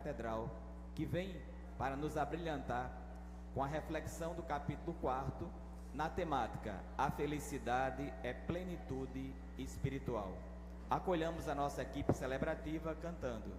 Catedral, que vem para nos abrilhantar com a reflexão do capítulo 4 na temática A Felicidade é Plenitude Espiritual. Acolhamos a nossa equipe celebrativa cantando.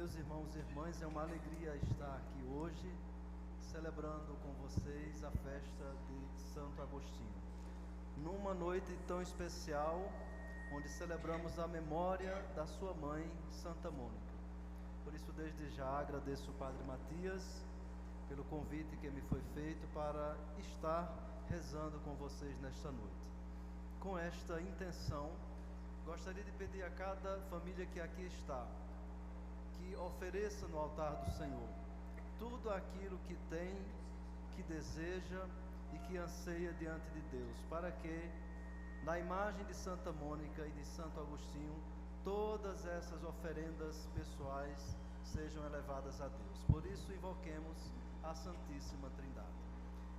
Meus irmãos e irmãs, é uma alegria estar aqui hoje, celebrando com vocês a festa de Santo Agostinho. Numa noite tão especial, onde celebramos a memória da sua mãe, Santa Mônica. Por isso, desde já, agradeço o Padre Matias pelo convite que me foi feito para estar rezando com vocês nesta noite. Com esta intenção, gostaria de pedir a cada família que aqui está, que ofereça no altar do Senhor tudo aquilo que tem, que deseja e que anseia diante de Deus, para que, na imagem de Santa Mônica e de Santo Agostinho, todas essas oferendas pessoais sejam elevadas a Deus. Por isso, invoquemos a Santíssima Trindade.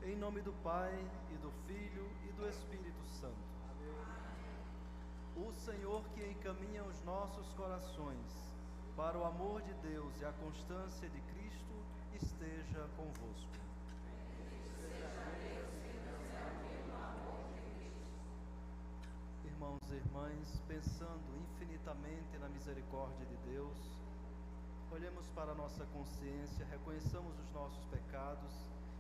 Em nome do Pai, e do Filho, e do Espírito Santo. O Senhor que encaminha os nossos corações para o amor de Deus e a constância de Cristo, esteja convosco. Irmãos e irmãs, pensando infinitamente na misericórdia de Deus, olhemos para a nossa consciência, reconheçamos os nossos pecados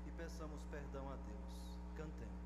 e peçamos perdão a Deus. Cantemos.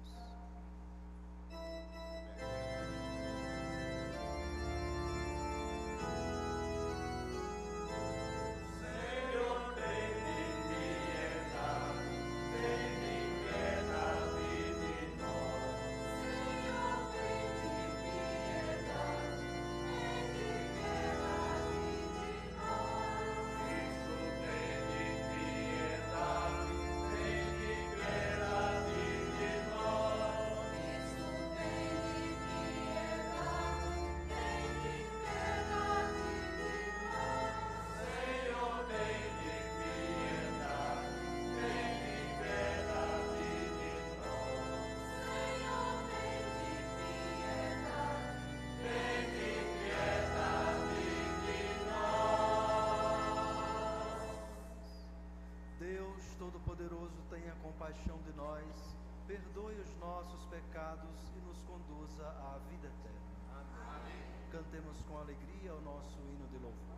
Compaixão de nós, perdoe os nossos pecados e nos conduza à vida eterna. Amém. Cantemos com alegria o nosso hino de louvor.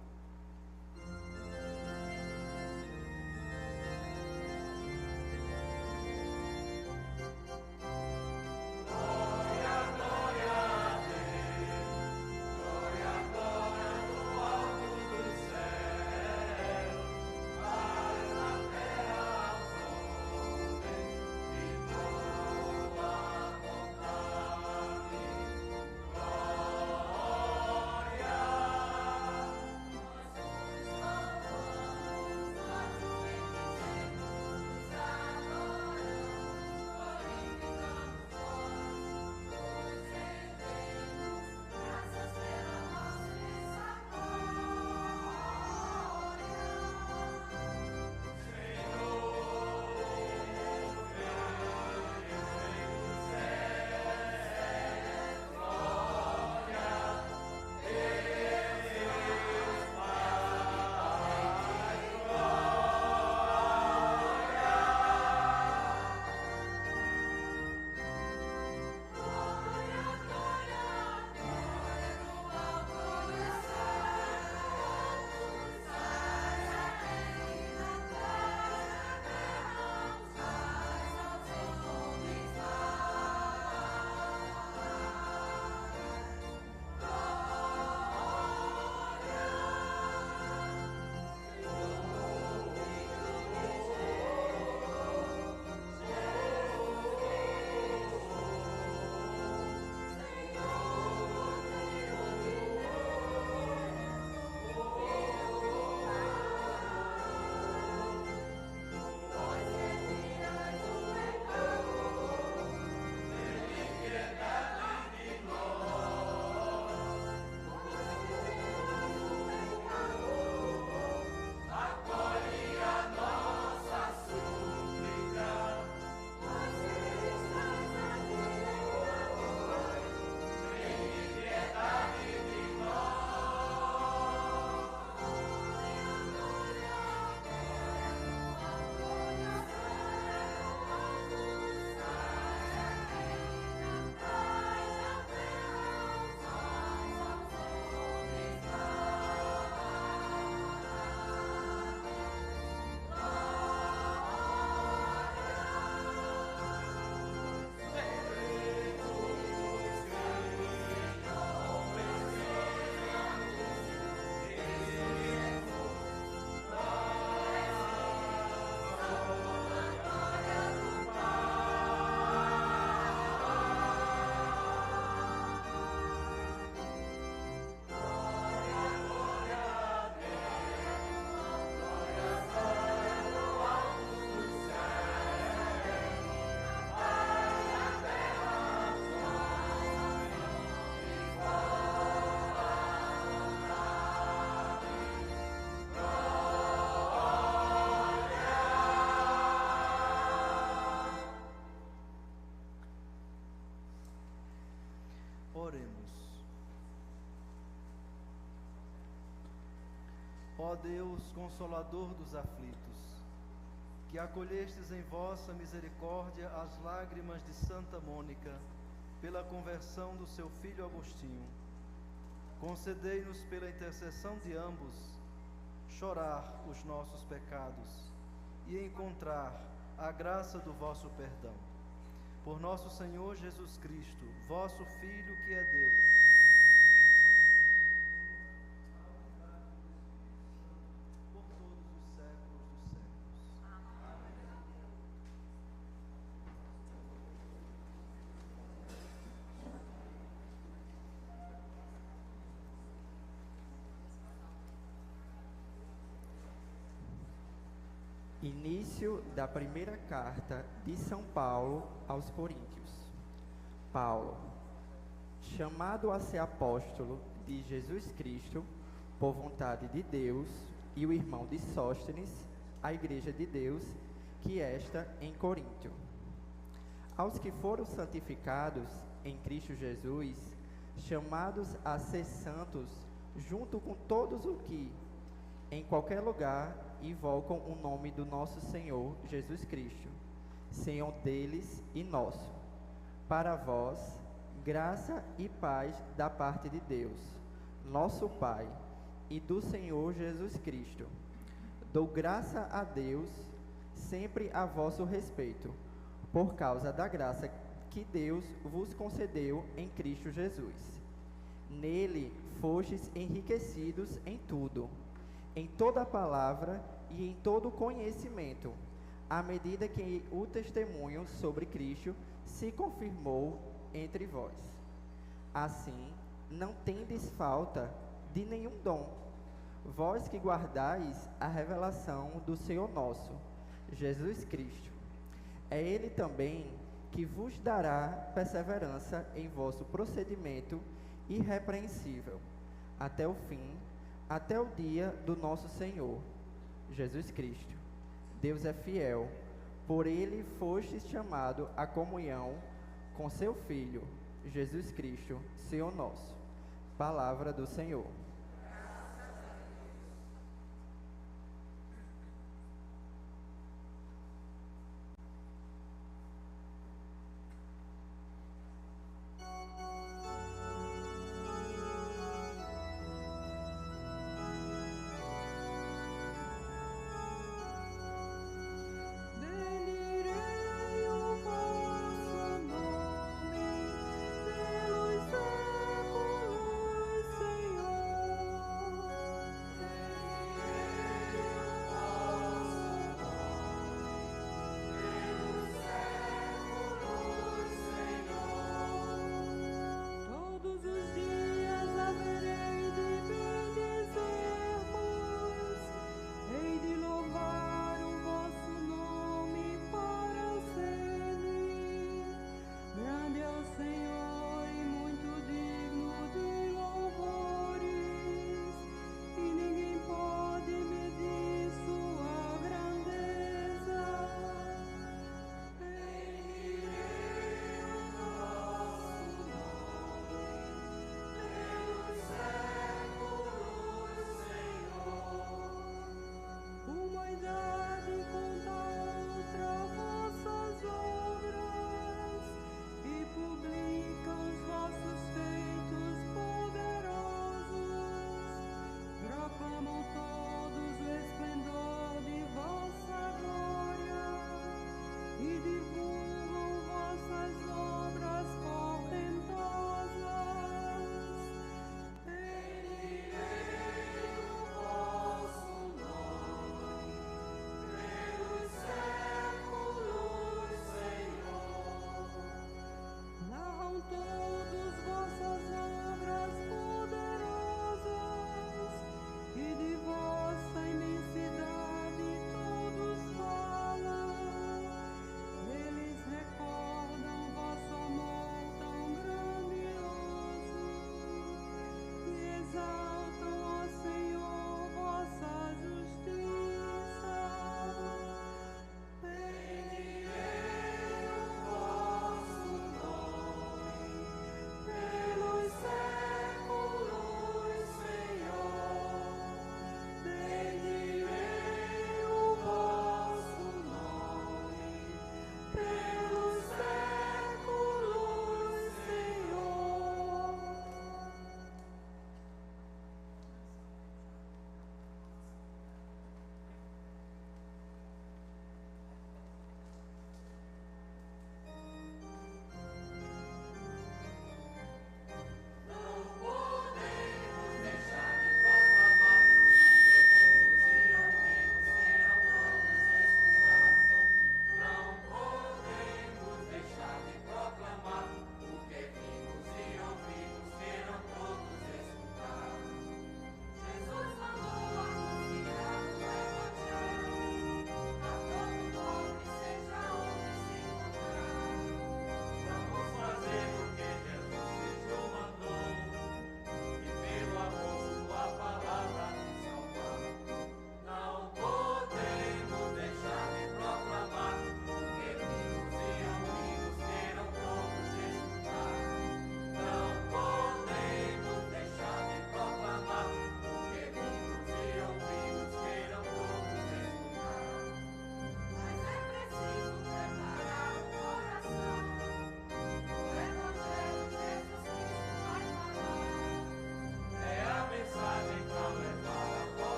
Ó Deus, consolador dos aflitos, que acolhestes em vossa misericórdia as lágrimas de Santa Mônica pela conversão do seu filho Agostinho, concedei-nos pela intercessão de ambos chorar os nossos pecados e encontrar a graça do vosso perdão. Por nosso Senhor Jesus Cristo, vosso Filho, que é Deus, por todos os séculos dos séculos. Amém. Início da primeira carta de São Paulo aos Coríntios. Paulo, chamado a ser apóstolo de Jesus Cristo, por vontade de Deus, e o irmão de Sóstenes, a igreja de Deus, que está em Coríntio. Aos que foram santificados em Cristo Jesus, chamados a ser santos, junto com todos os que, em qualquer lugar, invocam o nome do nosso Senhor Jesus Cristo, Senhor deles e nosso. Para vós, graça e paz da parte de Deus, nosso Pai, e do Senhor Jesus Cristo. Dou graça a Deus sempre a vosso respeito, por causa da graça que Deus vos concedeu em Cristo Jesus. Nele fostes enriquecidos em tudo, em toda palavra e em todo conhecimento, à medida que o testemunho sobre Cristo se confirmou entre vós. Assim, não tendes falta de nenhum dom, vós que guardais a revelação do Senhor nosso, Jesus Cristo. É Ele também que vos dará perseverança em vosso procedimento irrepreensível, até o fim, até o dia do nosso Senhor, Jesus Cristo. Deus é fiel, por Ele fostes chamado à comunhão com seu Filho, Jesus Cristo, Senhor nosso. Palavra do Senhor. Pelos séculos, Senhor.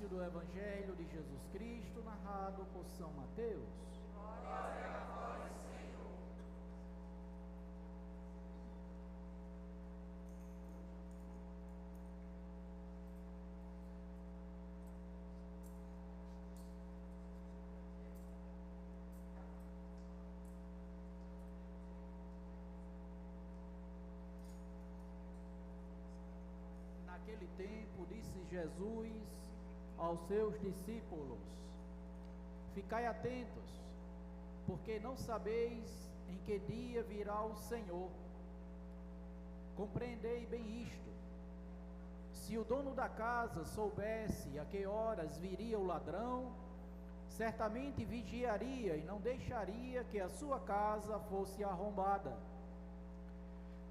anúncio do Evangelho de Jesus Cristo, narrado por São Mateus. Glória a vós, Senhor. Naquele tempo, disse Jesus aos seus discípulos: ficai atentos, porque não sabeis em que dia virá o Senhor. Compreendei bem isto. Se o dono da casa soubesse a que horas viria o ladrão, certamente vigiaria e não deixaria que a sua casa fosse arrombada.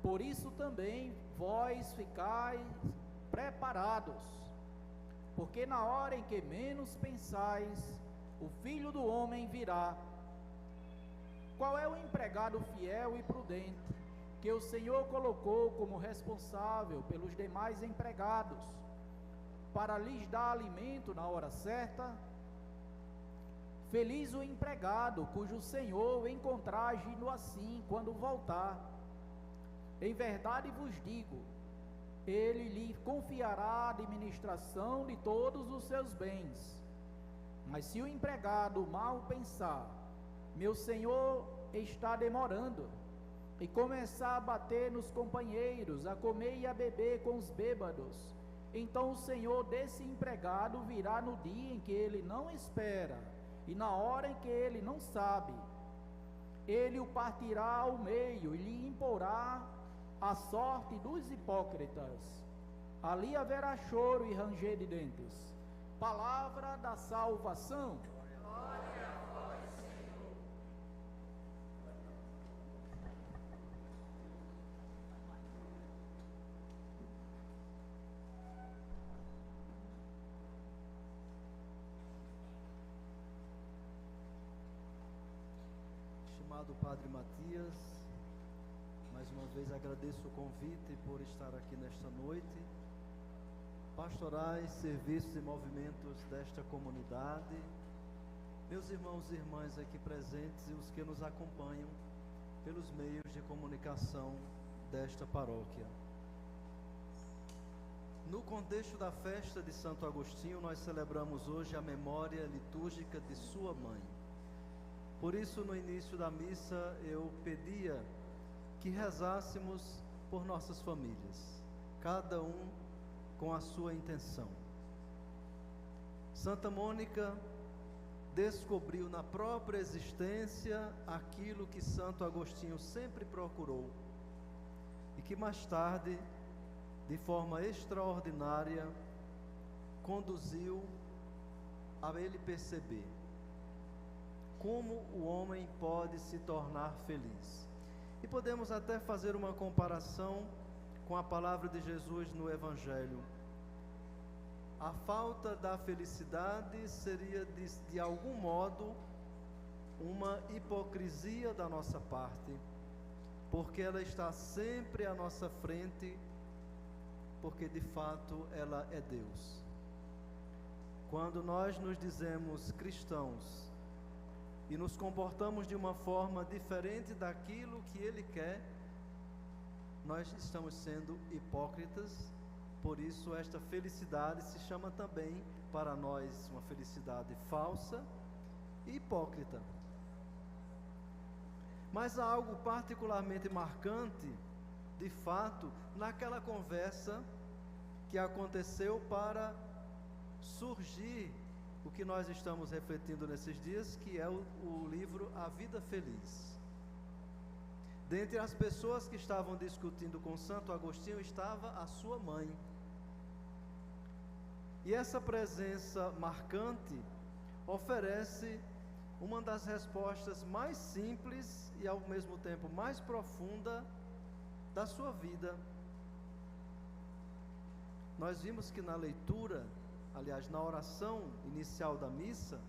Por isso também vós ficais preparados, porque na hora em que menos pensais, o Filho do Homem virá. Qual é o empregado fiel e prudente que o Senhor colocou como responsável pelos demais empregados, para lhes dar alimento na hora certa? Feliz o empregado cujo Senhor encontrar agindo assim quando voltar. Em verdade vos digo, ele lhe confiará a administração de todos os seus bens. Mas se o empregado mal pensar, meu senhor está demorando, e começar a bater nos companheiros, a comer e a beber com os bêbados, então o senhor desse empregado virá no dia em que ele não espera, e na hora em que ele não sabe. Ele o partirá ao meio e lhe imporá a sorte dos hipócritas. Ali haverá choro e ranger de dentes. Palavra da salvação. Glória a vós, Senhor. Estimado Padre Matias, mais uma vez agradeço o convite por estar aqui nesta noite. Pastorais, serviços e movimentos desta comunidade, meus irmãos e irmãs aqui presentes e os que nos acompanham pelos meios de comunicação desta paróquia. No contexto da festa de Santo Agostinho, nós celebramos hoje a memória litúrgica de sua mãe. Por isso, no início da missa, eu pedia que rezássemos por nossas famílias, cada um com a sua intenção. Santa Mônica descobriu na própria existência aquilo que Santo Agostinho sempre procurou e que mais tarde, de forma extraordinária, conduziu a ele perceber como o homem pode se tornar feliz. E podemos até fazer uma comparação com a palavra de Jesus no Evangelho. A falta da felicidade seria, de algum modo, uma hipocrisia da nossa parte, porque ela está sempre à nossa frente, porque de fato ela é Deus. Quando nós nos dizemos cristãos e nos comportamos de uma forma diferente daquilo que Ele quer, nós estamos sendo hipócritas. Por isso esta felicidade se chama também para nós uma felicidade falsa e hipócrita. Mas há algo particularmente marcante, de fato, naquela conversa que aconteceu para surgir o que nós estamos refletindo nesses dias, que é o livro A Vida Feliz. Dentre as pessoas que estavam discutindo com Santo Agostinho estava a sua mãe. E essa presença marcante oferece uma das respostas mais simples e ao mesmo tempo mais profunda da sua vida. Nós vimos que na leitura, aliás, na oração inicial da missa,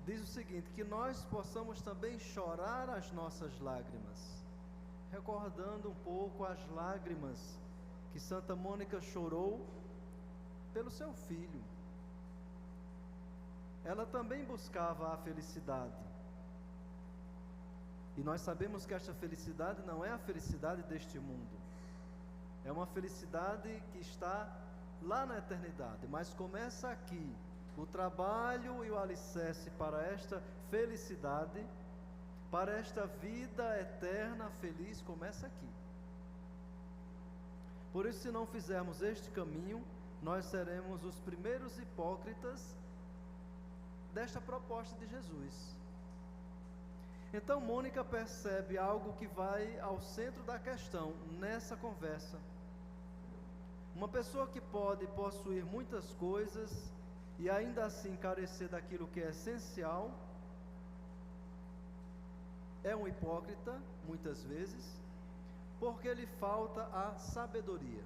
diz o seguinte: que nós possamos também chorar as nossas lágrimas, recordando um pouco as lágrimas que Santa Mônica chorou pelo seu filho. Ela também buscava a felicidade. E nós sabemos que esta felicidade não é a felicidade deste mundo. É uma felicidade que está lá na eternidade, mas começa aqui. O trabalho e o alicerce para esta felicidade, para esta vida eterna feliz, começa aqui. Por isso, se não fizermos este caminho, nós seremos os primeiros hipócritas desta proposta de Jesus. Então, Mônica percebe algo que vai ao centro da questão nessa conversa. Uma pessoa que pode possuir muitas coisas e ainda assim carecer daquilo que é essencial, é um hipócrita, muitas vezes, porque lhe falta a sabedoria.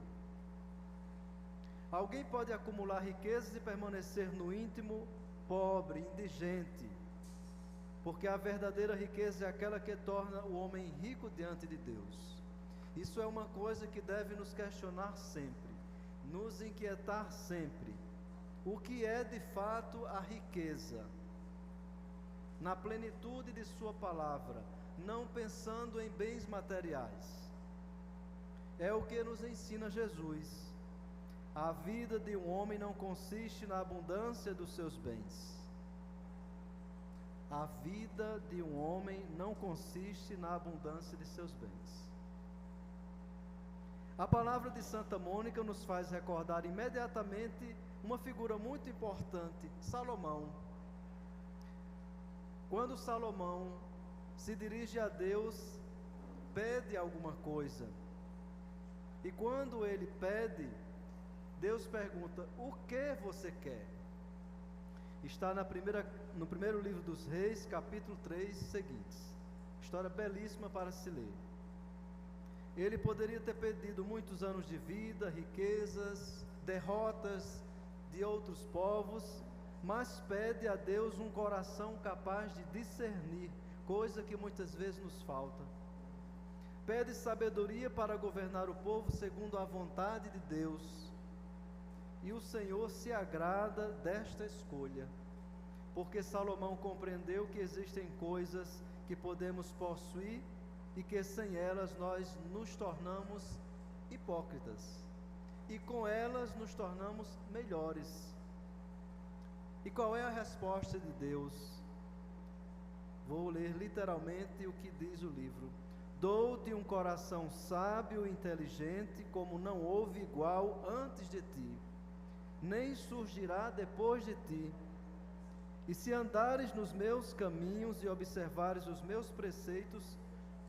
Alguém pode acumular riquezas e permanecer no íntimo pobre, indigente, porque a verdadeira riqueza é aquela que torna o homem rico diante de Deus. Isso é uma coisa que deve nos questionar sempre, nos inquietar sempre. O que é de fato a riqueza? Na plenitude de sua palavra, não pensando em bens materiais. É o que nos ensina Jesus. A vida de um homem não consiste na abundância dos seus bens. A vida de um homem não consiste na abundância de seus bens. A palavra de Santa Mônica nos faz recordar imediatamente uma figura muito importante, Salomão. Quando Salomão se dirige a Deus, pede alguma coisa. E quando ele pede, Deus pergunta: o que você quer? Está no primeiro livro dos Reis, capítulo 3, seguintes. História belíssima para se ler. Ele poderia ter pedido muitos anos de vida, riquezas, derrotas de outros povos, mas pede a Deus um coração capaz de discernir, coisa que muitas vezes nos falta. Pede sabedoria para governar o povo segundo a vontade de Deus. E o Senhor se agrada desta escolha, porque Salomão compreendeu que existem coisas que podemos possuir e que sem elas nós nos tornamos hipócritas, e com elas nos tornamos melhores. E qual é a resposta de Deus? Vou ler literalmente o que diz o livro: dou-te um coração sábio e inteligente, como não houve igual antes de ti, nem surgirá depois de ti. E se andares nos meus caminhos e observares os meus preceitos,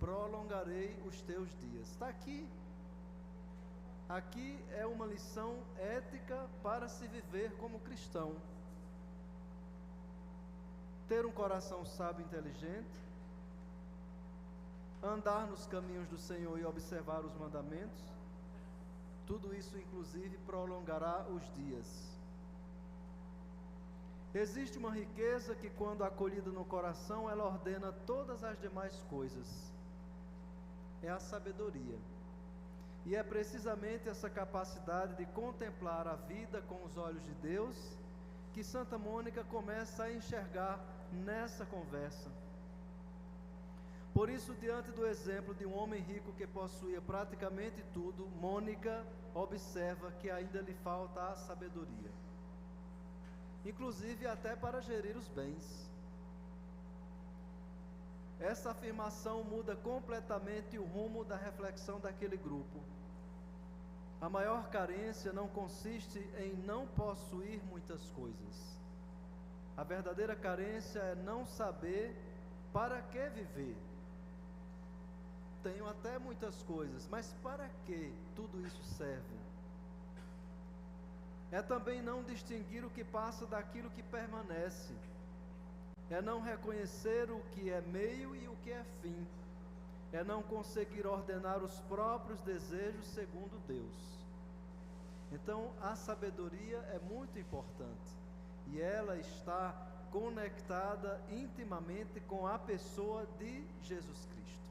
prolongarei os teus dias. Está aqui. Aqui é uma lição ética para se viver como cristão. Ter um coração sábio e inteligente, andar nos caminhos do Senhor e observar os mandamentos, tudo isso inclusive prolongará os dias. Existe uma riqueza que, quando acolhida no coração, ela ordena todas as demais coisas. É a sabedoria. E é precisamente essa capacidade de contemplar a vida com os olhos de Deus que Santa Mônica começa a enxergar nessa conversa. Por isso, diante do exemplo de um homem rico que possuía praticamente tudo, Mônica observa que ainda lhe falta a sabedoria, inclusive até para gerir os bens. Essa afirmação muda completamente o rumo da reflexão daquele grupo. A maior carência não consiste em não possuir muitas coisas. A verdadeira carência é não saber para que viver. Tenho até muitas coisas, mas para que tudo isso serve? É também não distinguir o que passa daquilo que permanece. É não reconhecer o que é meio e o que é fim. É não conseguir ordenar os próprios desejos segundo Deus. Então, a sabedoria é muito importante. E ela está conectada intimamente com a pessoa de Jesus Cristo.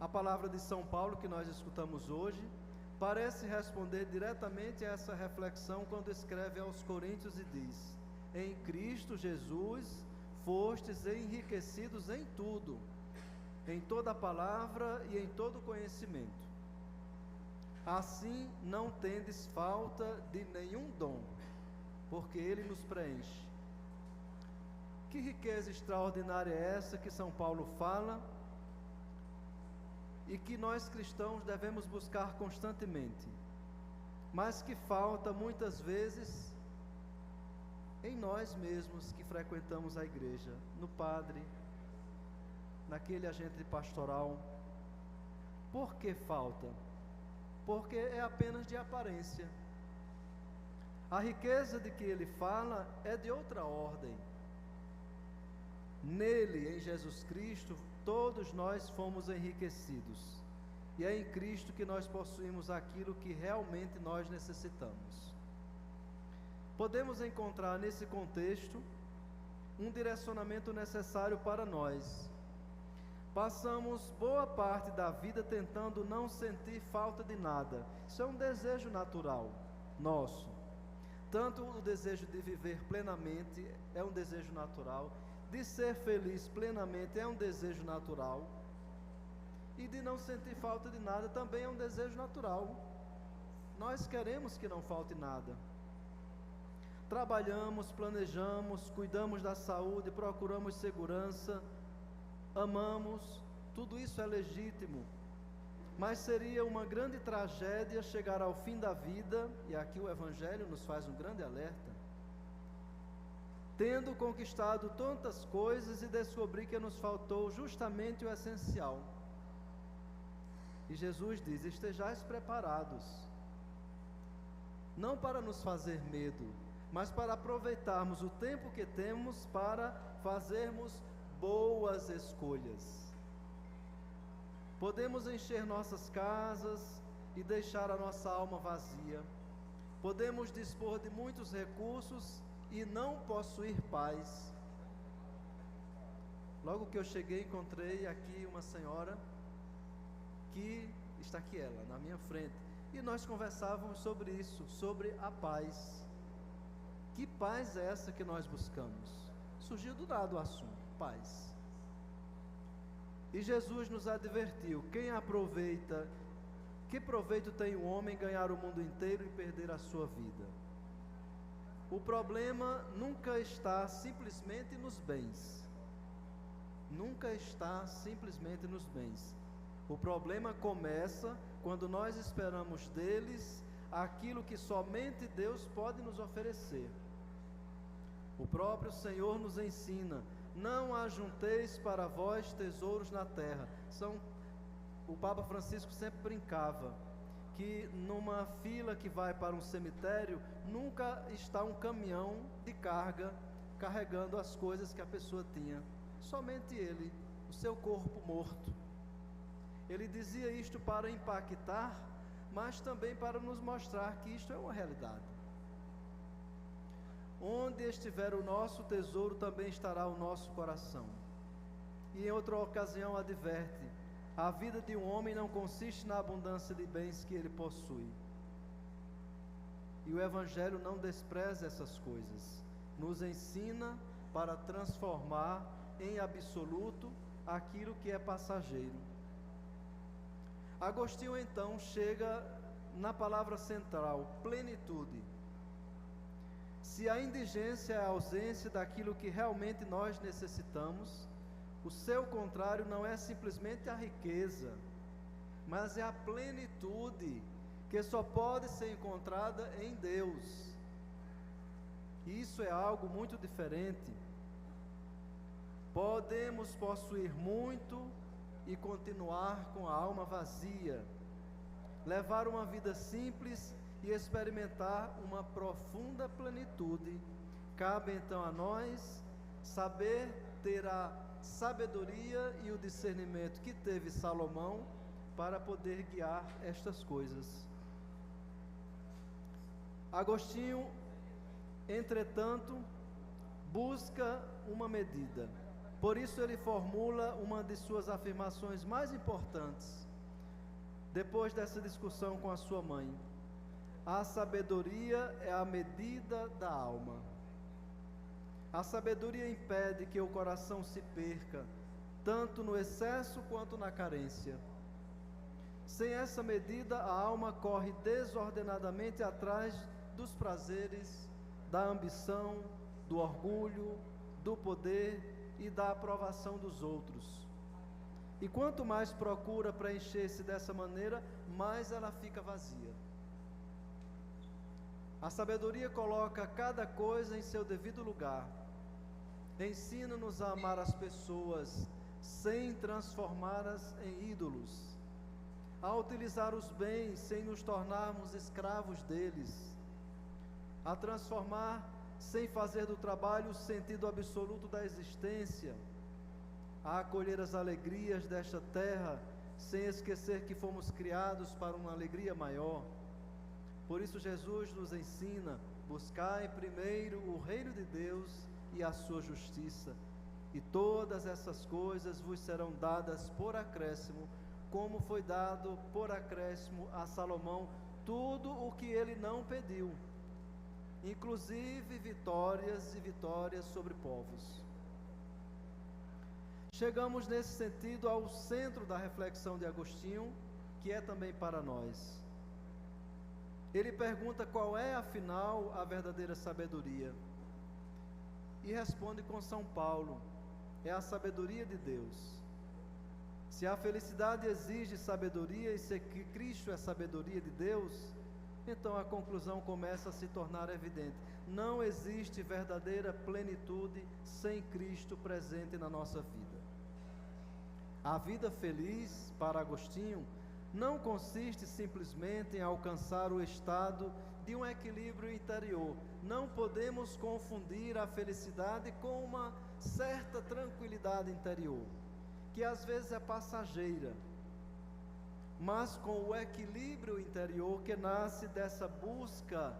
A palavra de São Paulo que nós escutamos hoje parece responder diretamente a essa reflexão quando escreve aos Coríntios e diz: em Cristo Jesus fostes enriquecidos em tudo, em toda palavra e em todo conhecimento. Assim não tendes falta de nenhum dom, porque Ele nos preenche. Que riqueza extraordinária é essa que São Paulo fala e que nós cristãos devemos buscar constantemente, mas que falta muitas vezes em nós mesmos que frequentamos a igreja, no padre, naquele agente pastoral. Por que falta? Porque é apenas de aparência. A riqueza de que ele fala é de outra ordem. Nele, em Jesus Cristo, todos nós fomos enriquecidos. E é em Cristo que nós possuímos aquilo que realmente nós necessitamos. Podemos encontrar nesse contexto um direcionamento necessário para nós. Passamos boa parte da vida tentando não sentir falta de nada. Isso é um desejo natural nosso. Tanto o desejo de viver plenamente é um desejo natural, de ser feliz plenamente é um desejo natural, e de não sentir falta de nada também é um desejo natural. Nós queremos que não falte nada. Trabalhamos, planejamos, cuidamos da saúde, procuramos segurança, amamos, tudo isso é legítimo, mas seria uma grande tragédia chegar ao fim da vida, e aqui o Evangelho nos faz um grande alerta, tendo conquistado tantas coisas e descobrir que nos faltou justamente o essencial. E Jesus diz: estejais preparados, não para nos fazer medo, mas para aproveitarmos o tempo que temos para fazermos boas escolhas. Podemos encher nossas casas e deixar a nossa alma vazia. Podemos dispor de muitos recursos e não possuir paz. Logo que eu cheguei, encontrei aqui uma senhora que está aqui, ela, na minha frente, e nós conversávamos sobre isso, sobre a paz. Que paz é essa que nós buscamos? Surgiu do nada o assunto, paz. E Jesus nos advertiu: que proveito tem o homem ganhar o mundo inteiro e perder a sua vida? O problema nunca está simplesmente nos bens. Nunca está simplesmente nos bens. O problema começa quando nós esperamos deles aquilo que somente Deus pode nos oferecer. O próprio Senhor nos ensina: não ajunteis para vós tesouros na terra. O Papa Francisco sempre brincava que numa fila que vai para um cemitério, nunca está um caminhão de carga carregando as coisas que a pessoa tinha. Somente ele, o seu corpo morto. Ele dizia isto para impactar, mas também para nos mostrar que isto é uma realidade. Onde estiver o nosso tesouro, também estará o nosso coração. E em outra ocasião adverte: a vida de um homem não consiste na abundância de bens que ele possui. E o Evangelho não despreza essas coisas, nos ensina para transformar em absoluto aquilo que é passageiro. Agostinho então chega na palavra central: plenitude. Se a indigência é a ausência daquilo que realmente nós necessitamos, o seu contrário não é simplesmente a riqueza, mas é a plenitude, que só pode ser encontrada em Deus. E isso é algo muito diferente. Podemos possuir muito e continuar com a alma vazia, levar uma vida simples e experimentar uma profunda plenitude. Cabe então a nós saber ter a sabedoria e o discernimento que teve Salomão para poder guiar estas coisas. Agostinho, entretanto, busca uma medida. Por isso ele formula uma de suas afirmações mais importantes. depois dessa discussão com a sua mãe: a sabedoria é a medida da alma. A sabedoria impede que o coração se perca, tanto no excesso quanto na carência. Sem essa medida, a alma corre desordenadamente atrás dos prazeres, da ambição, do orgulho, do poder e da aprovação dos outros. E quanto mais procura preencher-se dessa maneira, mais ela fica vazia. A sabedoria coloca cada coisa em seu devido lugar. Ensina-nos a amar as pessoas sem transformá-las em ídolos, a utilizar os bens sem nos tornarmos escravos deles, a transformar sem fazer do trabalho o sentido absoluto da existência, a acolher as alegrias desta terra sem esquecer que fomos criados para uma alegria maior. Por isso Jesus nos ensina: buscai primeiro o reino de Deus e a sua justiça, e todas essas coisas vos serão dadas por acréscimo, como foi dado por acréscimo a Salomão tudo o que ele não pediu, inclusive vitórias e vitórias sobre povos. Chegamos nesse sentido ao centro da reflexão de Agostinho, que é também para nós. Ele pergunta qual é, afinal, a verdadeira sabedoria. E responde com São Paulo: é a sabedoria de Deus. Se a felicidade exige sabedoria e se Cristo é sabedoria de Deus, então a conclusão começa a se tornar evidente: não existe verdadeira plenitude sem Cristo presente na nossa vida. A vida feliz, para Agostinho, não consiste simplesmente em alcançar o estado de um equilíbrio interior. Não podemos confundir a felicidade com uma certa tranquilidade interior, que às vezes é passageira, mas com o equilíbrio interior que nasce dessa busca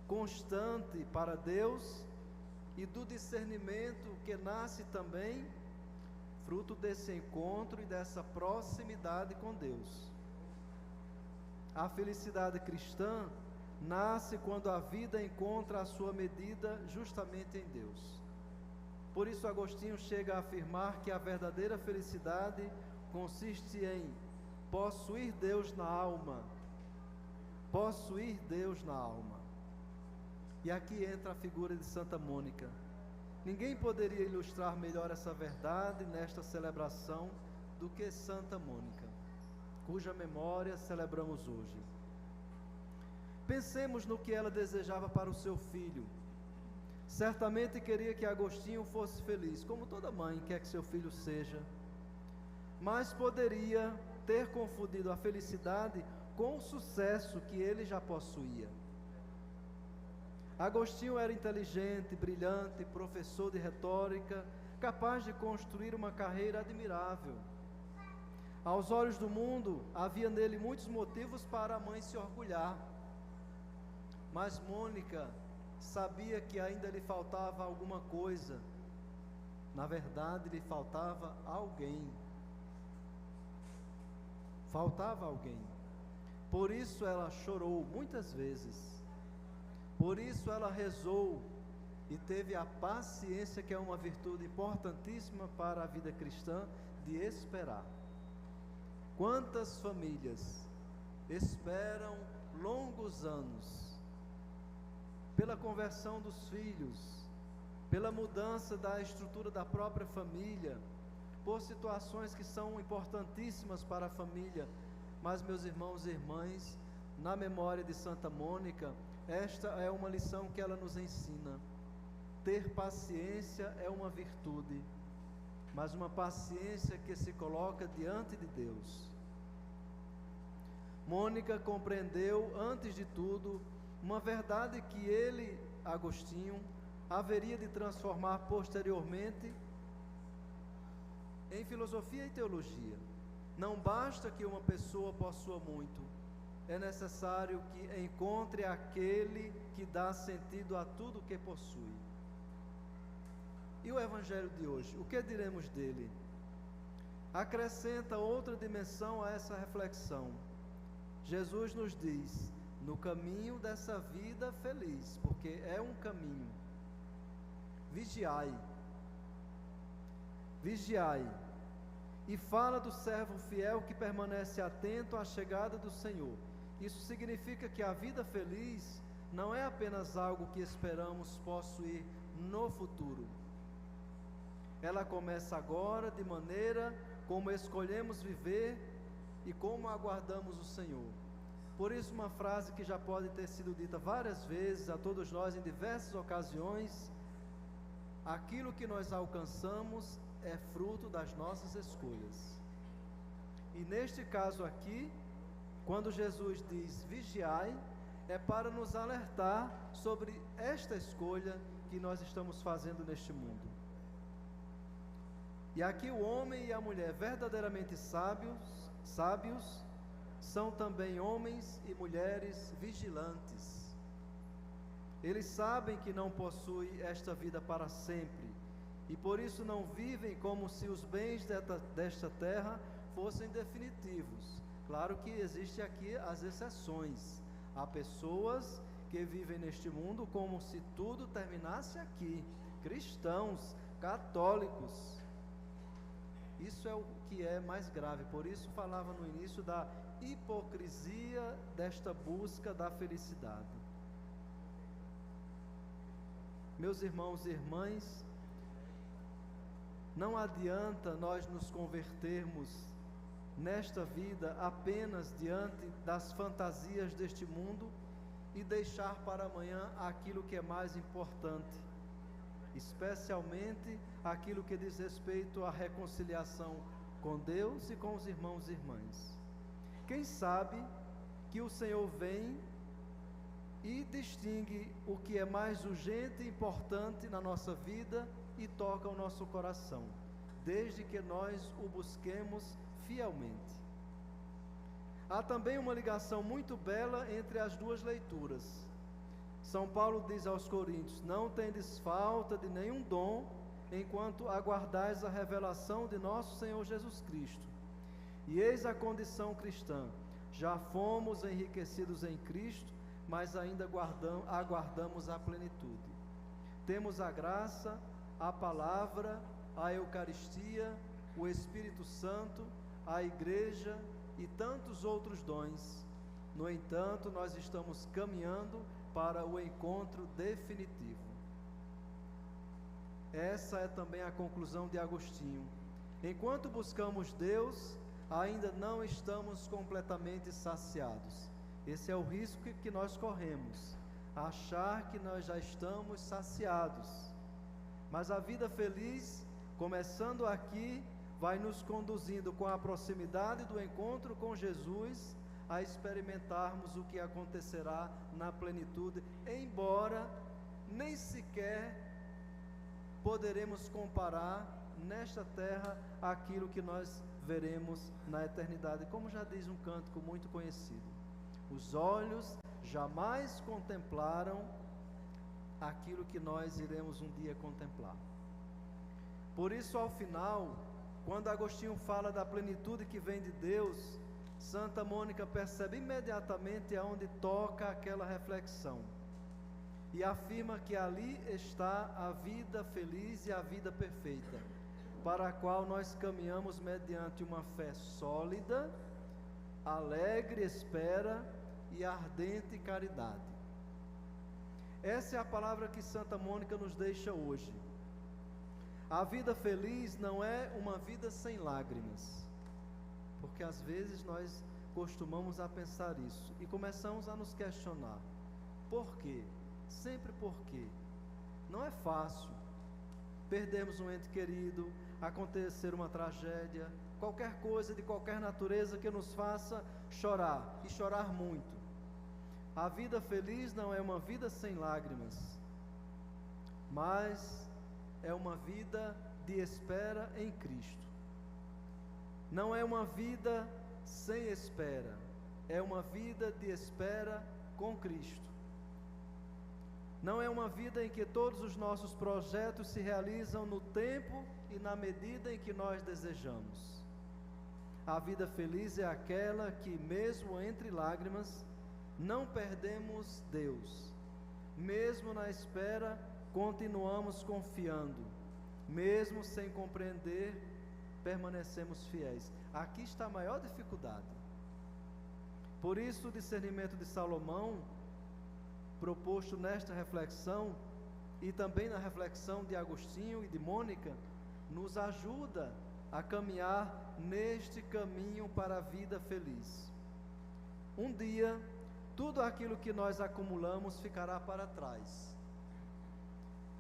constante para Deus e do discernimento que nasce também fruto desse encontro e dessa proximidade com Deus. A felicidade cristã nasce quando a vida encontra a sua medida justamente em Deus. Por isso Agostinho chega a afirmar que a verdadeira felicidade consiste em possuir Deus na alma. Possuir Deus na alma. E aqui entra a figura de Santa Mônica. Ninguém poderia ilustrar melhor essa verdade nesta celebração do que Santa Mônica, cuja memória celebramos hoje. Pensemos no que ela desejava para o seu filho. Certamente queria que Agostinho fosse feliz, como toda mãe quer que seu filho seja, mas poderia ter confundido a felicidade com o sucesso que ele já possuía. Agostinho era inteligente, brilhante, professor de retórica, capaz de construir uma carreira admirável. Aos olhos do mundo, havia nele muitos motivos para a mãe se orgulhar. Mas Mônica sabia que ainda lhe faltava alguma coisa. Na verdade, lhe faltava alguém. Faltava alguém. Por isso ela chorou muitas vezes. Por isso ela rezou e teve a paciência, que é uma virtude importantíssima para a vida cristã, de esperar. Quantas famílias esperam longos anos pela conversão dos filhos, pela mudança da estrutura da própria família, por situações que são importantíssimas para a família. Mas, meus irmãos e irmãs, na memória de Santa Mônica, esta é uma lição que ela nos ensina. Ter paciência é uma virtude, mas uma paciência que se coloca diante de Deus. Mônica compreendeu, antes de tudo, uma verdade que ele, Agostinho, haveria de transformar posteriormente em filosofia e teologia. Não basta que uma pessoa possua muito, é necessário que encontre aquele que dá sentido a tudo o que possui. E o Evangelho de hoje, o que diremos dele? Acrescenta outra dimensão a essa reflexão. Jesus nos diz: no caminho dessa vida feliz, porque é um caminho, vigiai, vigiai. E fala do servo fiel que permanece atento à chegada do Senhor. Isso significa que a vida feliz não é apenas algo que esperamos possuir no futuro. Ela começa agora, de maneira como escolhemos viver e como aguardamos o Senhor. Por isso, uma frase que já pode ter sido dita várias vezes a todos nós em diversas ocasiões: aquilo que nós alcançamos é fruto das nossas escolhas. E neste caso aqui, quando Jesus diz vigiai, é para nos alertar sobre esta escolha que nós estamos fazendo neste mundo. E aqui o homem e a mulher verdadeiramente sábios são também homens e mulheres vigilantes. Eles sabem que não possuem esta vida para sempre, e por isso não vivem como se os bens desta terra fossem definitivos. Claro que existem aqui as exceções. Há pessoas que vivem neste mundo como se tudo terminasse aqui. Cristãos, católicos. Isso é o que é mais grave. Por isso falava no início da hipocrisia desta busca da felicidade. Meus irmãos e irmãs, não adianta nós nos convertermos nesta vida apenas diante das fantasias deste mundo e deixar para amanhã aquilo que é mais importante, especialmente aquilo que diz respeito à reconciliação com Deus e com os irmãos e irmãs. Quem sabe que o Senhor vem e distingue o que é mais urgente e importante na nossa vida e toca o nosso coração, desde que nós o busquemos fielmente. Há também uma ligação muito bela entre as duas leituras. São Paulo diz aos Coríntios: não tendes falta de nenhum dom, enquanto aguardais a revelação de nosso Senhor Jesus Cristo. E eis a condição cristã: já fomos enriquecidos em Cristo, mas ainda aguardamos a plenitude. Temos a graça, a palavra, a Eucaristia, o Espírito Santo, a Igreja e tantos outros dons. No entanto, nós estamos caminhando para o encontro definitivo. Essa é também a conclusão de Agostinho. Enquanto buscamos Deus, ainda não estamos completamente saciados. Esse é o risco que nós corremos, achar que nós já estamos saciados. Mas a vida feliz, começando aqui, vai nos conduzindo com a proximidade do encontro com Jesus a experimentarmos o que acontecerá na plenitude, embora nem sequer poderemos comparar nesta terra aquilo que nós veremos na eternidade, como já diz um cântico muito conhecido: os olhos jamais contemplaram aquilo que nós iremos um dia contemplar. Por isso, ao final, quando Agostinho fala da plenitude que vem de Deus, Santa Mônica percebe imediatamente aonde toca aquela reflexão e afirma que ali está a vida feliz e a vida perfeita, para a qual nós caminhamos mediante uma fé sólida, alegre espera e ardente caridade. Essa é a palavra que Santa Mônica nos deixa hoje. A vida feliz não é uma vida sem lágrimas, porque às vezes nós costumamos a pensar isso e começamos a nos questionar: por quê? Sempre por quê? Não é fácil. Perdemos um ente querido, acontecer uma tragédia, qualquer coisa de qualquer natureza que nos faça chorar, e chorar muito. A vida feliz não é uma vida sem lágrimas, mas é uma vida de espera em Cristo. Não é uma vida sem espera, é uma vida de espera com Cristo. Não é uma vida em que todos os nossos projetos se realizam no tempo e na medida em que nós desejamos. A vida feliz é aquela que, mesmo entre lágrimas, não perdemos Deus. Mesmo na espera, continuamos confiando. Mesmo sem compreender, permanecemos fiéis. Aqui está a maior dificuldade. Por isso, o discernimento de Salomão, proposto nesta reflexão, e também na reflexão de Agostinho e de Mônica, nos ajuda a caminhar neste caminho para a vida feliz. Um dia, tudo aquilo que nós acumulamos ficará para trás.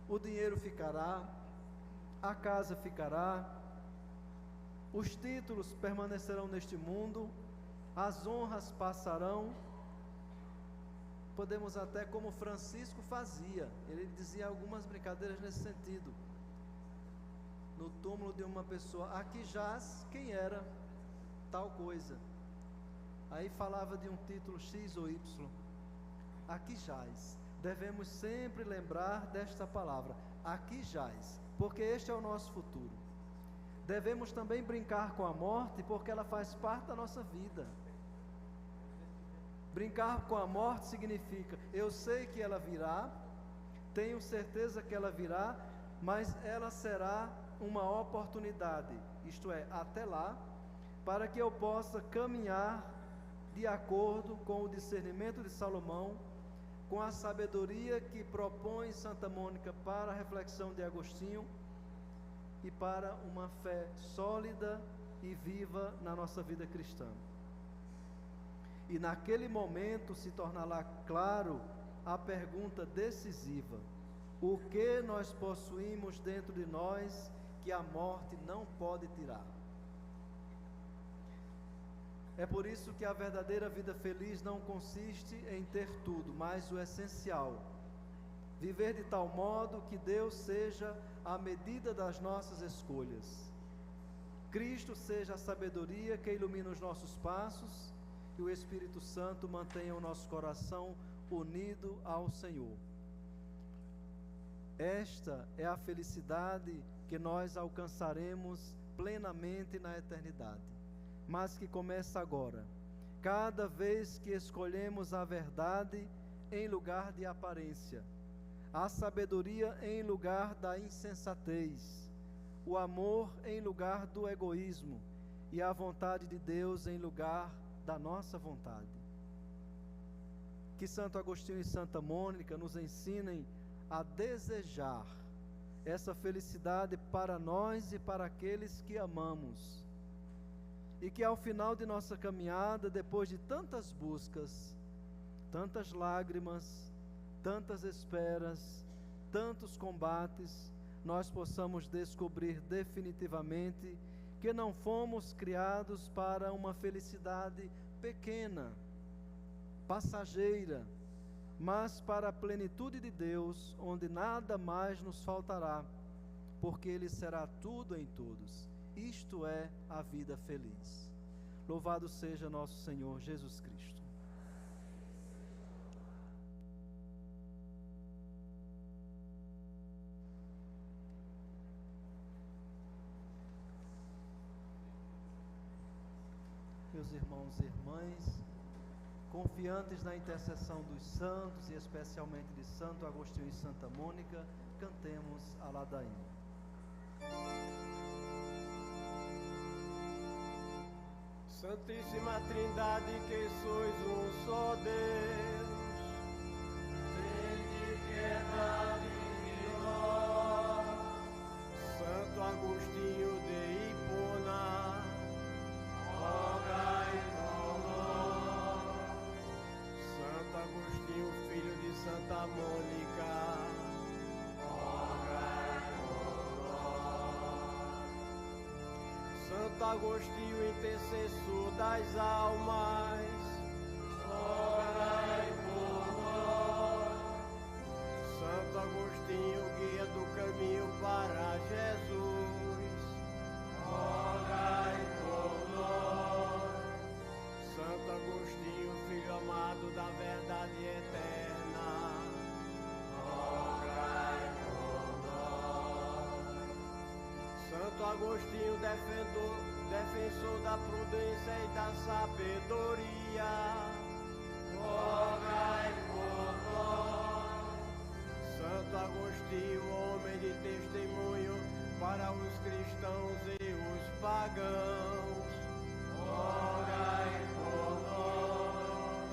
O dinheiro ficará, a casa ficará, os títulos permanecerão neste mundo, as honras passarão. Podemos até, como Francisco fazia, ele dizia algumas brincadeiras nesse sentido. No túmulo de uma pessoa, aqui jaz quem era tal coisa. Aí falava de um título X ou Y. Aqui jaz. Devemos sempre lembrar desta palavra, aqui jaz, porque este é o nosso futuro. Devemos também brincar com a morte, porque ela faz parte da nossa vida. Brincar com a morte significa, eu sei que ela virá, tenho certeza que ela virá, mas ela será uma oportunidade, isto é, até lá, para que eu possa caminhar de acordo com o discernimento de Salomão, com a sabedoria que propõe Santa Mônica para a reflexão de Agostinho e para uma fé sólida e viva na nossa vida cristã. E naquele momento se tornará claro a pergunta decisiva: o que nós possuímos dentro de nós que a morte não pode tirar? É por isso que a verdadeira vida feliz não consiste em ter tudo, mas o essencial. Viver de tal modo que Deus seja a medida das nossas escolhas. Cristo seja a sabedoria que ilumina os nossos passos, e o Espírito Santo mantenha o nosso coração unido ao Senhor. Esta é a felicidade que nós alcançaremos plenamente na eternidade, mas que começa agora, cada vez que escolhemos a verdade em lugar de aparência, a sabedoria em lugar da insensatez, o amor em lugar do egoísmo e a vontade de Deus em lugar da nossa vontade. Que Santo Agostinho e Santa Mônica nos ensinem a desejar essa felicidade para nós e para aqueles que amamos. E que ao final de nossa caminhada, depois de tantas buscas, tantas lágrimas, tantas esperas, tantos combates, nós possamos descobrir definitivamente que não fomos criados para uma felicidade pequena, passageira, mas para a plenitude de Deus, onde nada mais nos faltará, porque Ele será tudo em todos. Isto é a vida feliz. Louvado seja nosso Senhor Jesus Cristo. Meus irmãos e irmãs, confiantes na intercessão dos santos e especialmente de Santo Agostinho e Santa Mônica, cantemos a ladainha. Santíssima Trindade, que sois um só Deus, tende piedade de nós. Santo Agostinho de Hipona, rogai por nós. Santo Agostinho, filho de Santa Mônica, rogai por nós. Santo Agostinho, intercessor das almas, rogai por nós. Santo Agostinho, guia do caminho para Jesus, rogai por nós. Santo Agostinho, filho amado da verdade eterna, rogai por nós. Santo Agostinho, defensor da prudência e da sabedoria, rogai por nós. Santo Agostinho, homem de testemunho para os cristãos e os pagãos, rogai por nós.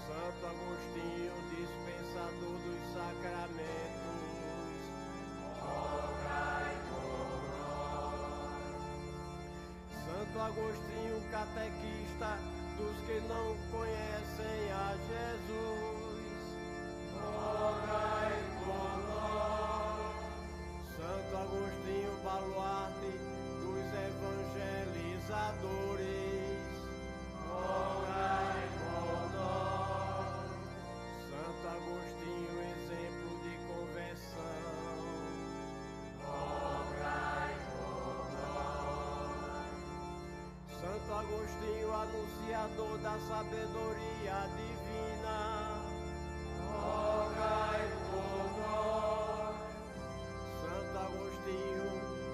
Santo Agostinho, dispensador dos sacramentos, rogai por nós. Santo Agostinho, catequista dos que não conhecem a Jesus, rogai por nós. Santo Agostinho, baluarte dos evangelizadores, rogai por nós. Santo Agostinho, exemplo de conversão, rogai por nós. Santo Agostinho, anunciador da sabedoria divina, rogai por nós. Santo Agostinho,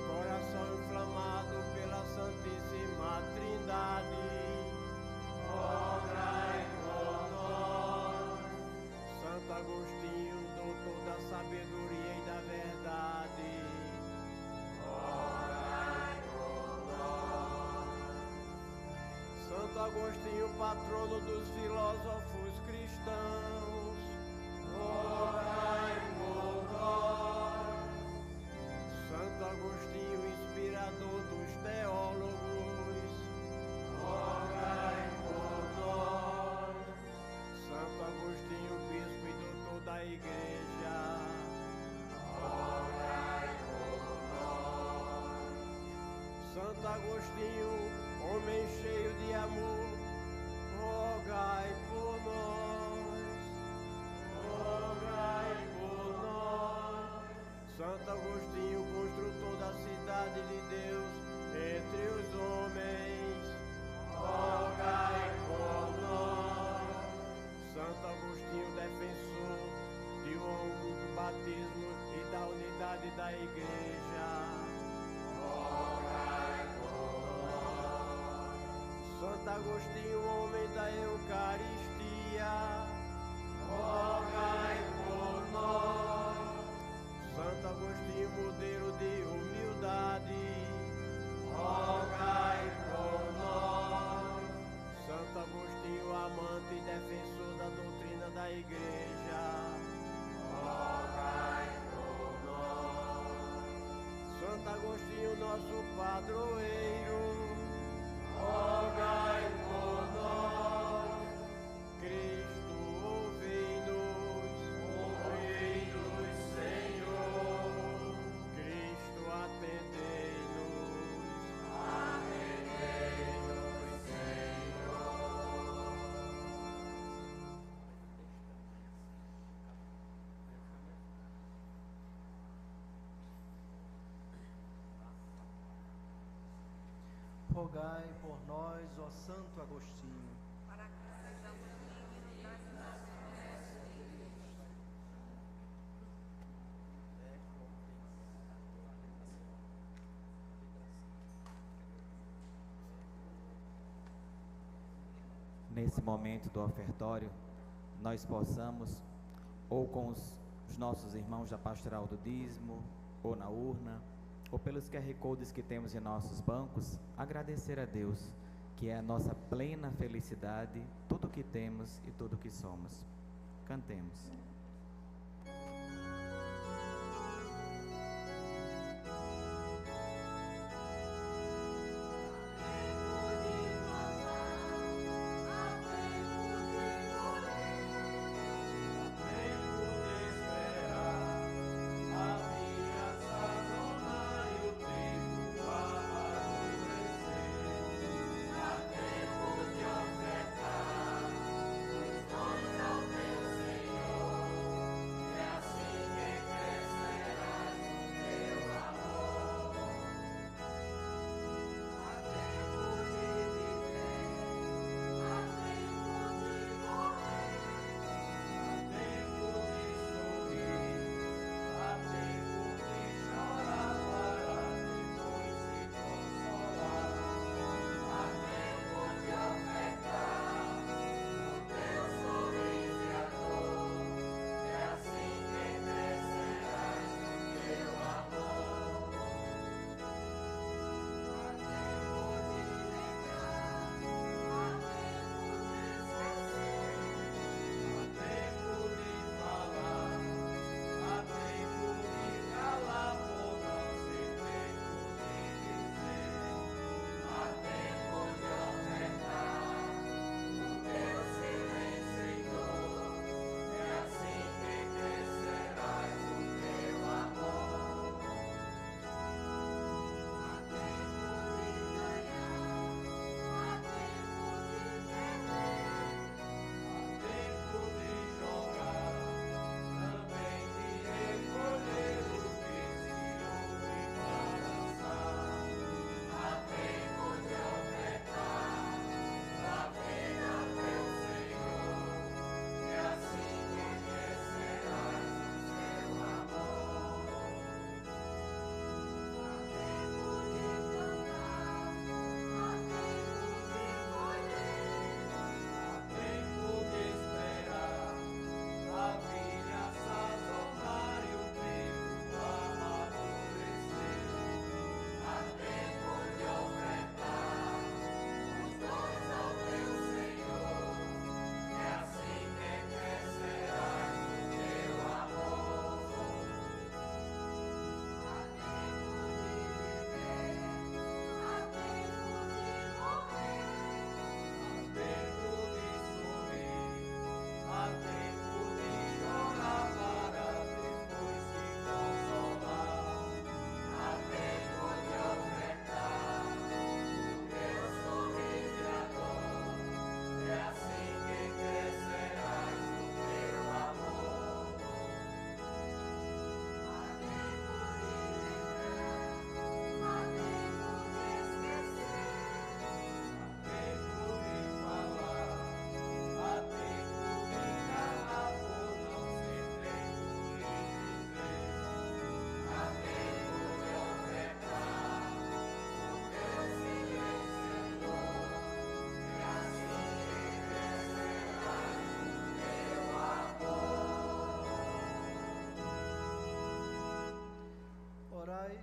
coração inflamado pela Santíssima Trindade, rogai por nós. Santo Agostinho, doutor da sabedoria e da verdade, rogai por nós. Santo Agostinho, patrono dos filósofos cristãos, rogai por nós. Santo Agostinho, inspirador dos teólogos, rogai por nós. Santo Agostinho, bispo e doutor da igreja, rogai por nós. Santo Agostinho, homem cheio de amor, rogai por nós, rogai por nós. Santo Agostinho, construtor da cidade de Deus entre os homens, rogai por nós. Santo Agostinho, defensor de um único batismo e da unidade da igreja, rogai por nós. Santo Agostinho, homem da Eucaristia, rogai por nós. Santo Agostinho, modelo de humildade, rogai por nós. Santo Agostinho, amante e defensor da doutrina da igreja, rogai por nós. Santo Agostinho, nosso padroeiro, rogai por nós. Cristo, ouvi-nos, Senhor. Cristo, atendei-nos, Senhor. Rogai por nós, ó Santo Agostinho. Para que sejamos dignos das promessas de Cristo. Nesse momento do ofertório, nós possamos, ou com os nossos irmãos da pastoral do dízimo, ou na urna, ou pelos QR Codes que temos em nossos bancos, agradecer a Deus, que é a nossa plena felicidade, tudo que temos e tudo que somos. Cantemos. Ao teu Senhor.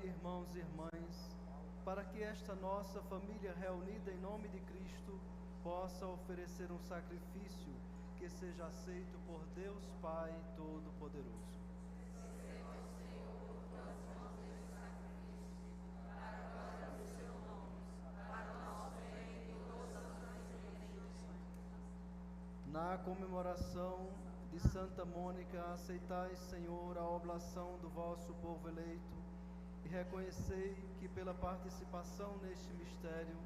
irmãos e irmãs, para que esta nossa família reunida em nome de Cristo possa oferecer um sacrifício que seja aceito por Deus Pai Todo-Poderoso. Na comemoração de Santa Mônica, aceitai, Senhor, a oblação do vosso povo eleito e reconhecei que pela participação neste mistério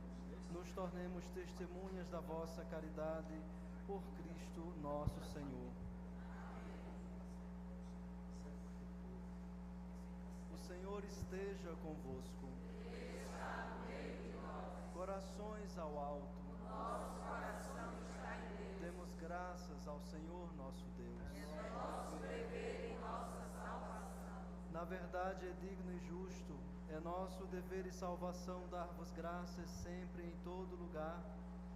nos tornemos testemunhas da vossa caridade por Cristo nosso Senhor. O Senhor esteja convosco. Corações ao alto. Demos graças ao Senhor nosso Deus. É nosso dever e nossa salvação. Na verdade é digno e justo, é nosso dever e salvação dar-vos graças sempre e em todo lugar,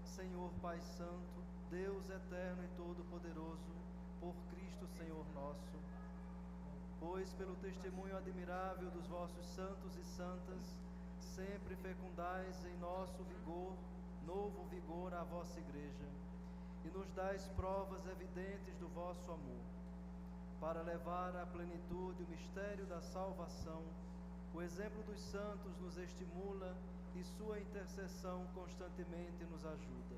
Senhor Pai Santo, Deus eterno e todo-poderoso, por Cristo Senhor nosso. Pois pelo testemunho admirável dos vossos santos e santas, sempre fecundais em nosso vigor, novo vigor à vossa Igreja, e nos dais provas evidentes do vosso amor. Para levar à plenitude o mistério da salvação, o exemplo dos santos nos estimula e sua intercessão constantemente nos ajuda.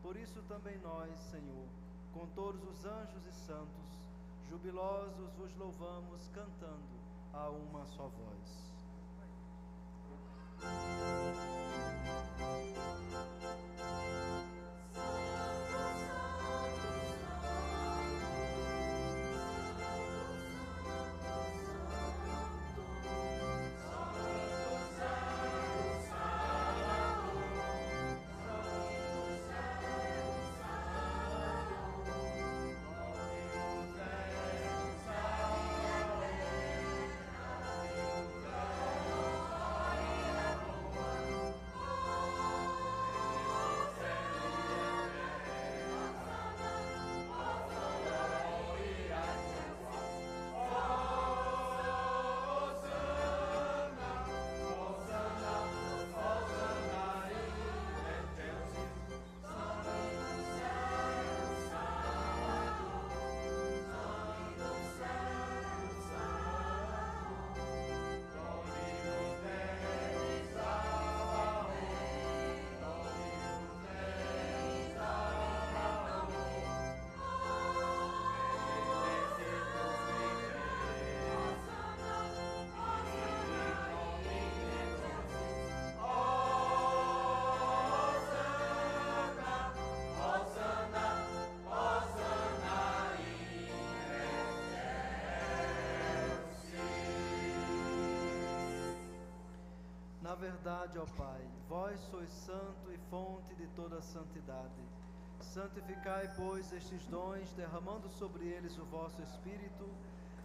Por isso também nós, Senhor, com todos os anjos e santos, jubilosos vos louvamos, cantando a uma só voz. Na verdade, ó Pai, vós sois santo e fonte de toda santidade. Santificai, pois, estes dons, derramando sobre eles o vosso Espírito,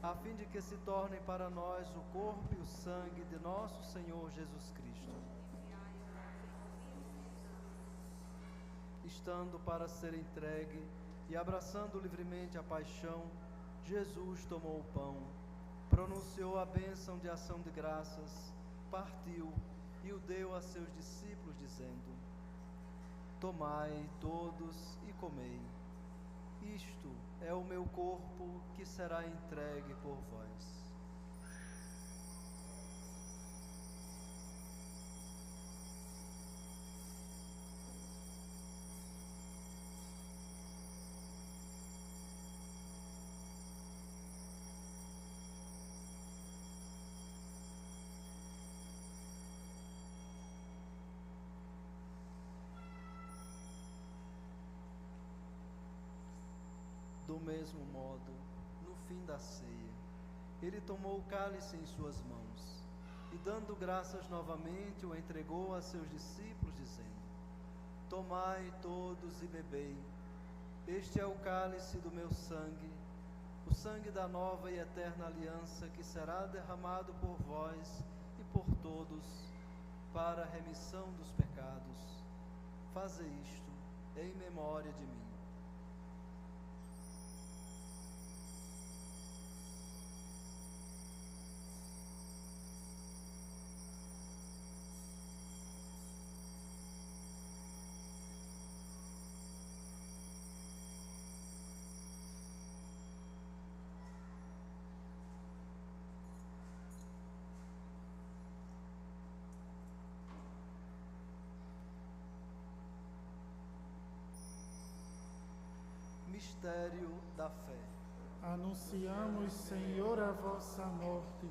a fim de que se tornem para nós o corpo e o sangue de nosso Senhor Jesus Cristo. Estando para ser entregue e abraçando livremente a paixão, Jesus tomou o pão, pronunciou a bênção de ação de graças, partiu e o deu a seus discípulos, dizendo: Tomai todos e comei. Isto é o meu corpo que será entregue por vós. Do mesmo modo, no fim da ceia, ele tomou o cálice em suas mãos e, dando graças novamente, o entregou a seus discípulos, dizendo: Tomai todos e bebei. Este é o cálice do meu sangue, o sangue da nova e eterna aliança, que será derramado por vós e por todos para a remissão dos pecados. Fazei isto em memória de mim. mistério da fé. Anunciamos, Senhor, a vossa morte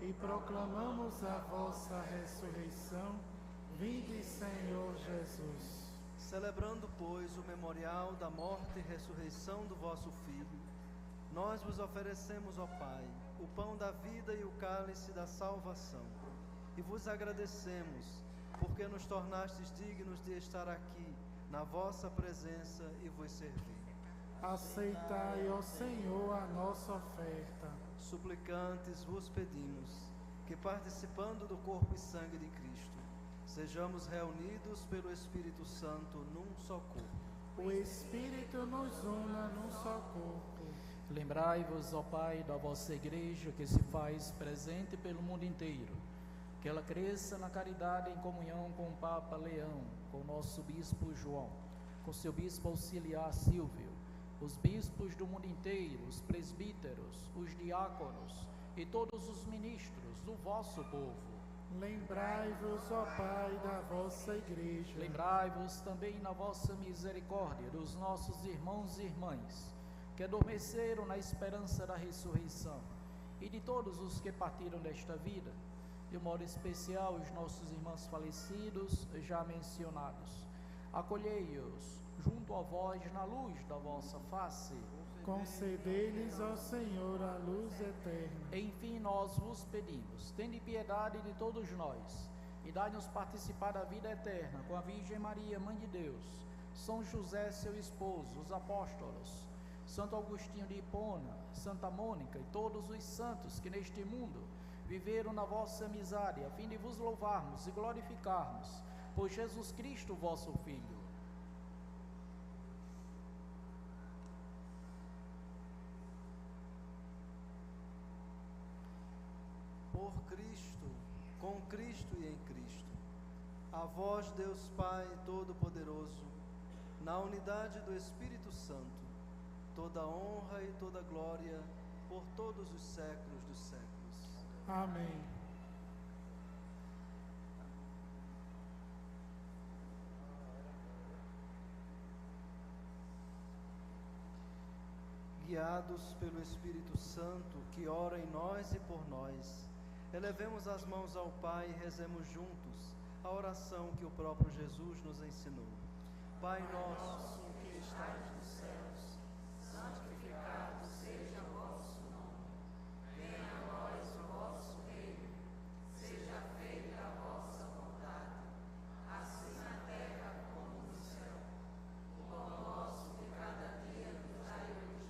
e proclamamos a vossa ressurreição. Vinde, Senhor Jesus. Celebrando, pois, o memorial da morte e ressurreição do vosso Filho, nós vos oferecemos, ó Pai, o pão da vida e o cálice da salvação, e vos agradecemos, porque nos tornastes dignos de estar aqui, na vossa presença e vos servir. Aceitai, ó Senhor, a nossa oferta. Suplicantes vos pedimos que, participando do corpo e sangue de Cristo, sejamos reunidos pelo Espírito Santo num só corpo. O Espírito nos una num só corpo. Lembrai-vos, ó Pai, da vossa igreja que se faz presente pelo mundo inteiro. Que ela cresça na caridade em comunhão com o Papa Leão, com o nosso Bispo João, com seu Bispo Auxiliar Silvio, os bispos do mundo inteiro, os presbíteros, os diáconos e todos os ministros do vosso povo. Lembrai-vos, ó Pai, da vossa igreja. Lembrai-vos também na vossa misericórdia dos nossos irmãos e irmãs, que adormeceram na esperança da ressurreição, e de todos os que partiram desta vida, de modo especial os nossos irmãos falecidos já mencionados. Acolhei-os junto a vós na luz da vossa face. Concedei-lhes, ó Senhor, a luz eterna. Enfim, nós vos pedimos, tende piedade de todos nós, e dai-nos participar da vida eterna com a Virgem Maria, Mãe de Deus, São José, seu esposo, os apóstolos, Santo Agostinho de Hipona, Santa Mônica e todos os santos que neste mundo viveram na vossa amizade, a fim de vos louvarmos e glorificarmos por Jesus Cristo, vosso Filho. Por Cristo, com Cristo e em Cristo, a vós, Deus Pai Todo-Poderoso, na unidade do Espírito Santo, toda honra e toda glória por todos os séculos dos séculos. Amém. Guiados pelo Espírito Santo, que ora em nós e por nós, elevemos as mãos ao Pai e rezemos juntos a oração que o próprio Jesus nos ensinou. Pai nosso, que estais nos céus, santificado seja o vosso nome. Venha a nós o vosso reino. Seja feita a vossa vontade, assim na terra como no céu. O pão nosso de cada dia nos dai hoje.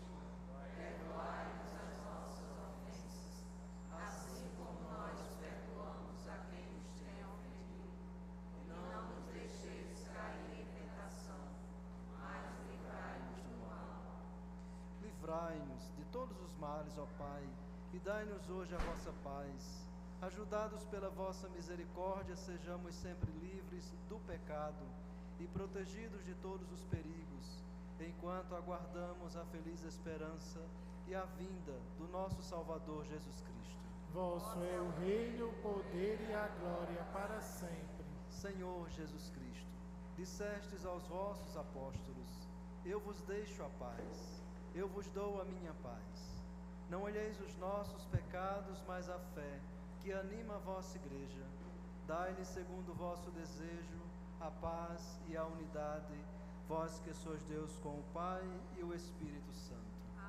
Perdoai-nos as nossas ofensas, assim como nós perdoamos a quem nos tem ofendido. E não nos deixeis cair em tentação, mas livrai-nos do mal. livrai-nos de todos os males, ó Pai, e dai-nos hoje a vossa paz. Ajudados pela vossa misericórdia, sejamos sempre livres do pecado e protegidos de todos os perigos, enquanto aguardamos a feliz esperança e a vinda do nosso Salvador Jesus Cristo. Vosso é o reino, o poder e a glória para sempre. Senhor Jesus Cristo, dissestes aos vossos apóstolos: eu vos deixo a paz, eu vos dou a minha paz. Não olheis os nossos pecados, mas a fé que anima a vossa igreja. Dai-lhe, segundo o vosso desejo, a paz e a unidade, vós que sois Deus com o Pai e o Espírito Santo.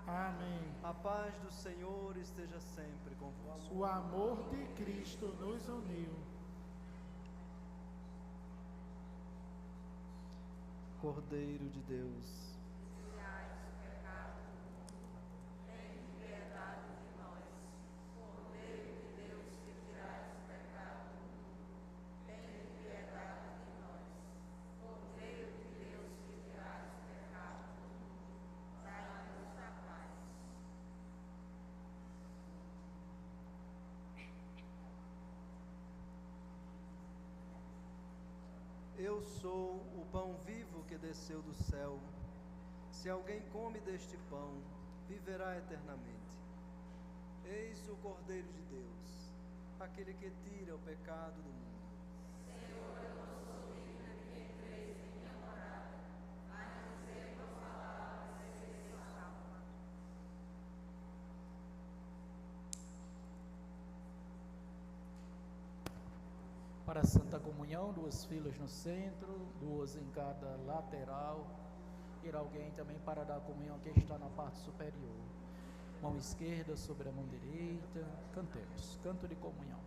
Amém. A paz do Senhor esteja sempre convosco. O amor de Cristo nos uniu. Cordeiro de Deus, eu sou o pão vivo que desceu do céu. Se alguém come deste pão, viverá eternamente. Eis o Cordeiro de Deus, aquele que tira o pecado do mundo. para a Santa Comunhão, 2 filas no centro, 2 em cada lateral. Ir alguém também para dar a comunhão que está na parte superior. Mão esquerda sobre a mão direita. Cantemos, canto de comunhão.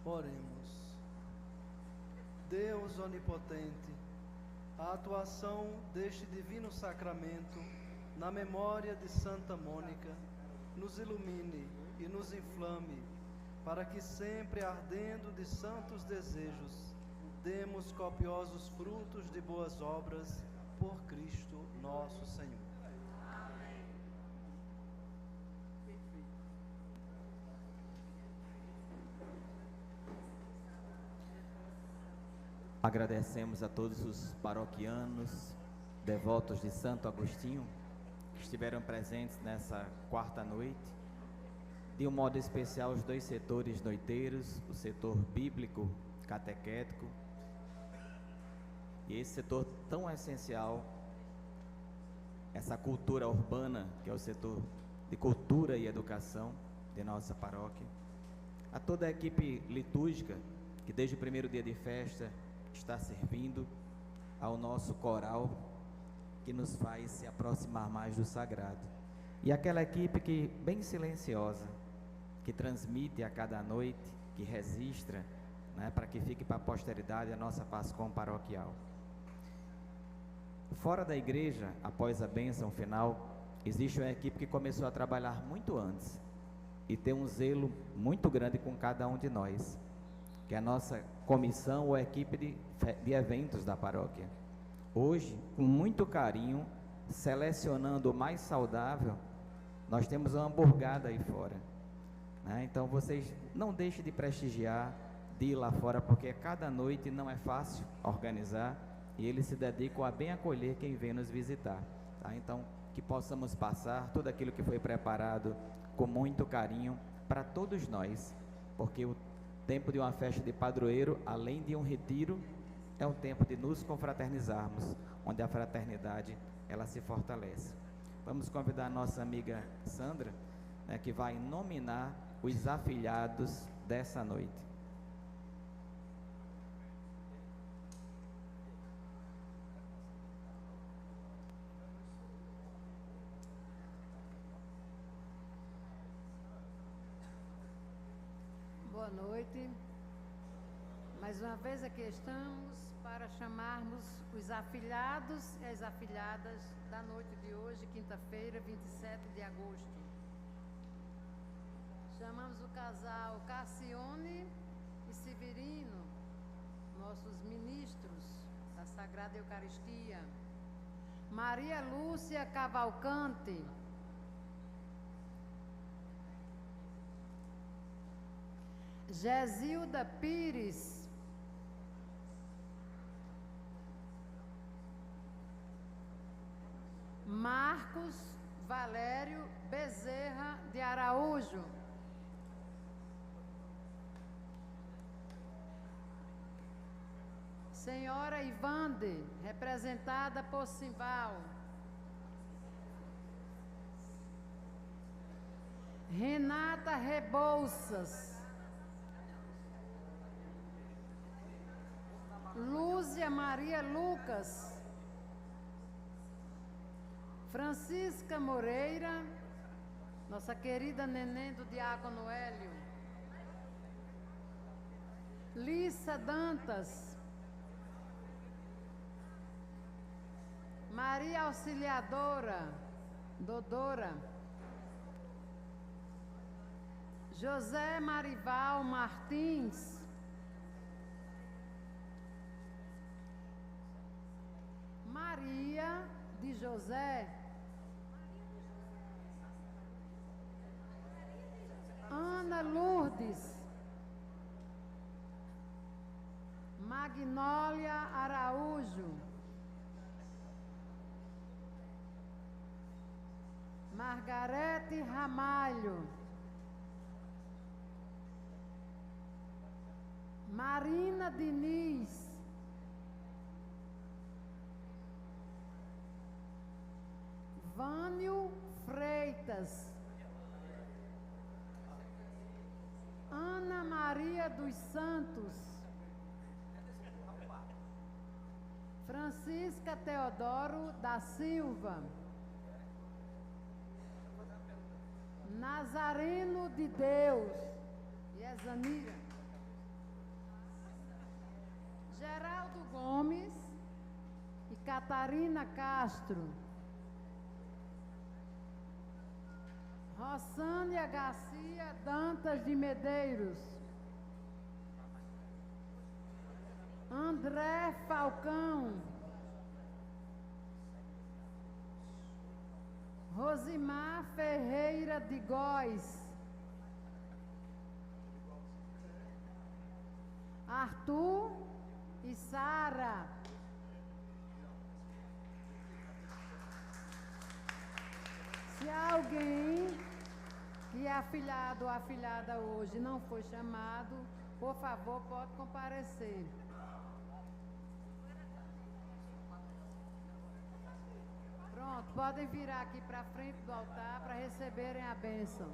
Oremos. Deus onipotente, a atuação deste divino sacramento na memória de Santa Mônica nos ilumine e nos inflame, para que sempre ardendo de santos desejos, demos copiosos frutos de boas obras por Cristo nosso Senhor. Agradecemos a todos os paroquianos, devotos de Santo Agostinho, que estiveram presentes nessa quarta noite. De um modo especial, os dois setores noiteiros, o setor bíblico, catequético, e esse setor tão essencial, essa cultura urbana, que é o setor de cultura e educação de nossa paróquia. A toda a equipe litúrgica, que desde o primeiro dia de festa está servindo, ao nosso coral, que nos faz se aproximar mais do sagrado. E aquela equipe que, bem silenciosa, que transmite a cada noite, que registra, né, para que fique para a posteridade a nossa Pascom paroquial. Fora da igreja, após a bênção final, existe uma equipe que começou a trabalhar muito antes e tem um zelo muito grande com cada um de nós, que é a nossa comissão ou equipe de eventos da paróquia. Hoje, com muito carinho, selecionando o mais saudável, nós temos uma hamburgada aí fora, né? Então vocês não deixem de prestigiar, de ir lá fora, porque cada noite não é fácil organizar e eles se dedicam a bem acolher quem vem nos visitar, tá? Então, que possamos passar tudo aquilo que foi preparado com muito carinho para todos nós, porque o tempo de uma festa de padroeiro, além de um retiro, é um tempo de nos confraternizarmos, onde a fraternidade, ela se fortalece. Vamos convidar a nossa amiga Sandra, né, que vai nominar os afilhados dessa noite. Boa noite. Mais uma vez aqui estamos para chamarmos os afilhados e as afilhadas da noite de hoje, quinta-feira, 27 de agosto. Chamamos o casal Cassione e Severino, nossos ministros da Sagrada Eucaristia. Maria Lúcia Cavalcante. Gesilda Pires. Marcos Valério Bezerra de Araújo. Senhora Ivande, representada por Simval. Renata Rebouças. Lúcia Maria Lucas. Francisca Moreira, nossa querida neném do Diácono Hélio. Lissa Dantas. Maria Auxiliadora, Dodora. José Marival Martins. Maria de José. Ana Lourdes. Magnólia Araújo. Margarete Ramalho. Marina Diniz. Vânio Freitas. Ana Maria dos Santos. Francisca Teodoro da Silva. Nazareno de Deus. Yesanira. Geraldo Gomes e Catarina Castro. Rossânia Garcia Dantas de Medeiros. André Falcão. Rosimar Ferreira de Góes. Arthur e Sara. Se alguém que é afilhado ou afilhada hoje não foi chamado, por favor, pode comparecer. Pronto, podem virar aqui para frente do altar para receberem a bênção.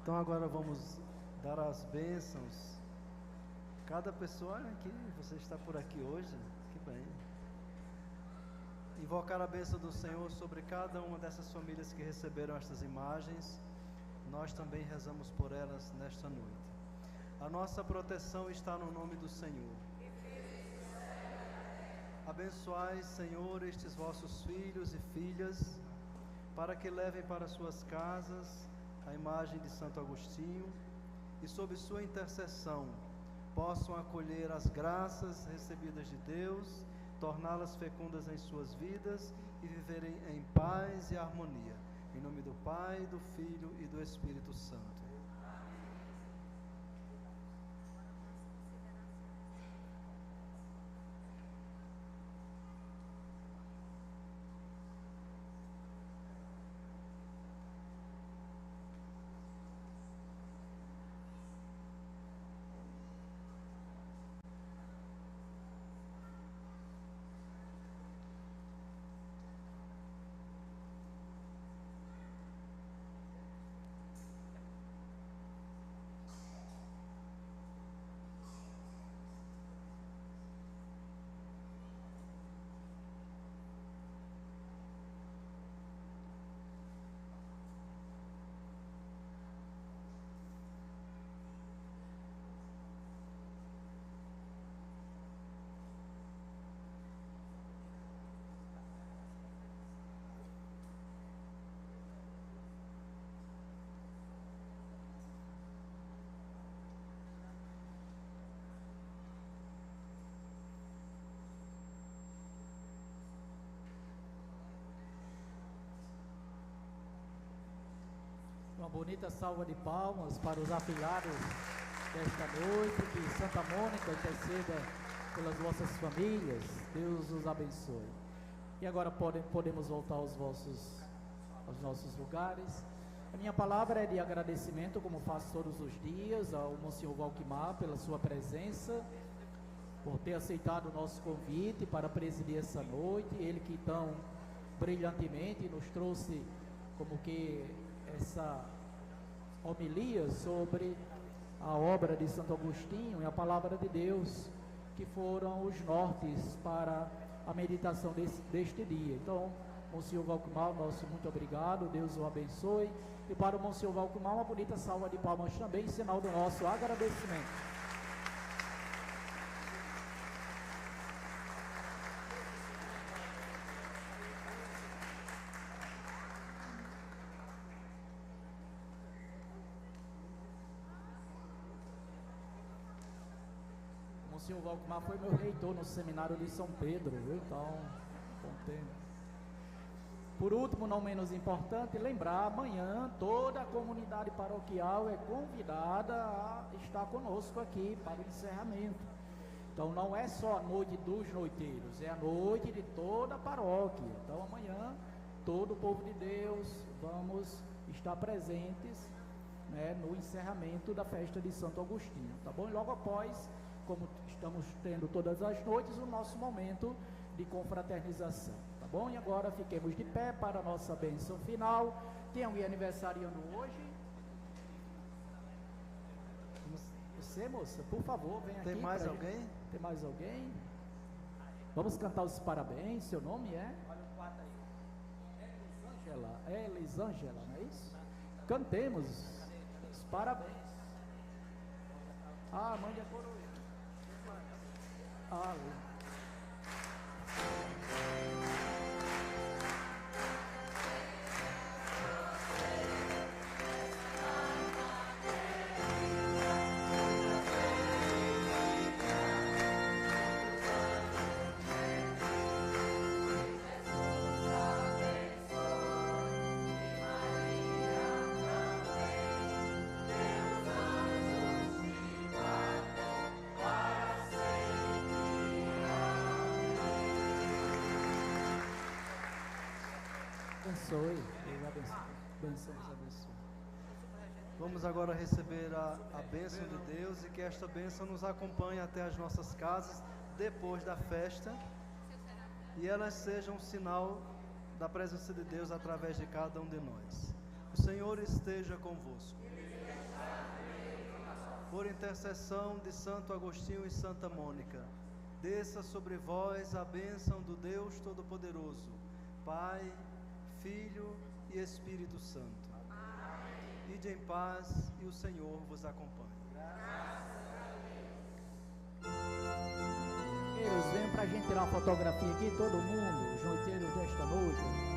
Então agora vamos dar as bênçãos. Cada pessoa que você está por aqui hoje, que bem. Invocar a bênção do Senhor sobre cada uma dessas famílias que receberam estas imagens. Nós também rezamos por elas nesta noite. A nossa proteção está no nome do Senhor. Abençoai, Senhor, estes vossos filhos e filhas, para que levem para suas casas a imagem de Santo Agostinho e, sob sua intercessão, possam acolher as graças recebidas de Deus, torná-las fecundas em suas vidas e viverem em paz e harmonia. Em nome do Pai, do Filho e do Espírito Santo. Uma bonita salva de palmas para os afilhados desta noite. Que Santa Mônica interceda pelas vossas famílias. Deus os abençoe. E agora podemos voltar aos nossos lugares. A minha palavra é de agradecimento, como faço todos os dias, ao Monsenhor Valquimar pela sua presença, por ter aceitado o nosso convite para presidir essa noite. Ele que tão brilhantemente nos trouxe como que essa homilia sobre a obra de Santo Agostinho e a palavra de Deus, que foram os nortes para a meditação deste dia. Então, Monsenhor Valquimar, nosso muito obrigado, Deus o abençoe. E para o Monsenhor Valquimar, uma bonita salva de palmas também, sinal do nosso agradecimento. O Monsenhor Valquimar foi meu reitor no seminário de São Pedro, viu? Então, contente. Por último, não menos importante, lembrar, amanhã toda a comunidade paroquial é convidada a estar conosco aqui para o encerramento. Então não é só a noite dos noiteiros, é a noite de toda a paróquia. Então amanhã todo o povo de Deus vamos estar presentes, né, no encerramento da festa de Santo Agostinho, tá bom? E logo após, como estamos tendo todas as noites, o nosso momento de confraternização. Tá bom? E agora fiquemos de pé para a nossa bênção final. Tem alguém aniversariando hoje? Você, moça, por favor, vem aqui. Tem mais alguém? Tem mais alguém? Vamos cantar os parabéns. Seu nome é? Elisângela, não é isso? Cantemos os parabéns. Ah, mãe de coroa. Aleluia. Abençoe, Deus abençoe. Deus abençoe. Vamos agora receber a bênção de Deus e que esta bênção nos acompanhe até as nossas casas depois da festa e elas sejam um sinal da presença de Deus através de cada um de nós. O Senhor esteja convosco. Por intercessão de Santo Agostinho e Santa Mônica, desça sobre vós a bênção do Deus Todo-Poderoso, Pai, Filho e Espírito Santo. Amém. Ide em paz e o Senhor vos acompanhe. Eles vêm para a gente tirar uma fotografia aqui, todo mundo, os noiteiros desta noite.